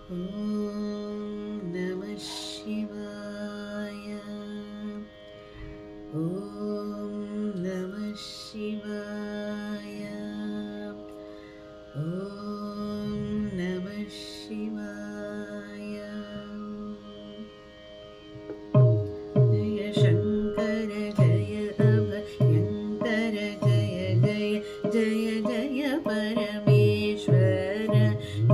ॐ नमः शिवाय। ॐ नमः शिवाय। ॐ नमः शिवाय। जय शङ्कर जय अभयङ्कर जय जय जय जय परमेश्वर।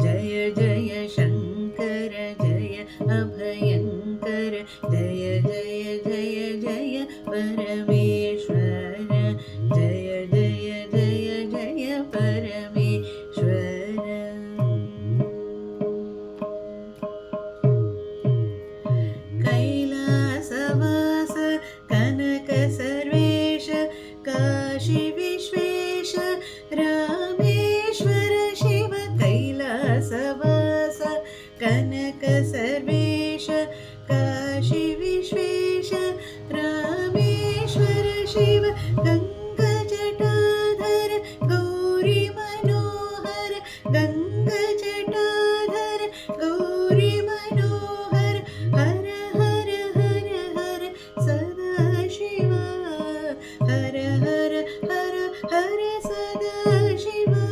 जय जय शङ्कर जय अभयङ्कर जय जय जय जय परमेश्वर। जय जय जय जय परमेश्वर। कैलासवास कनक सर्वेश काशी विश्वेश रामेश्वर शिव। कैलासवास कनक सर्वेश काशी विश्वेश रामेश्वर शिव। गङ्गाजटाधर गौरी मनोहर गङ्गाजटाधर गौरी मनोहर। हर हर हर हर सदा शिवा। हर हर हर हर सदा शिवा।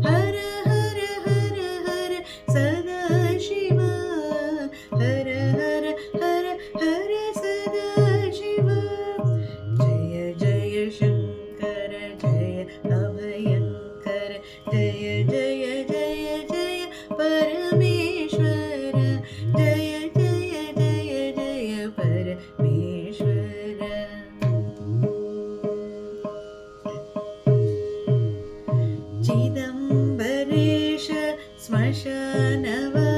हर हर हर हर सदा शिवा। हर हर हर हर सदा शिवा। जय जय शङ्कर जय अभयङ्कर जय जय जय जय परमेश्वर। जय जय जय जय परमेश्वर। चिदम्बरेश श्मशानवास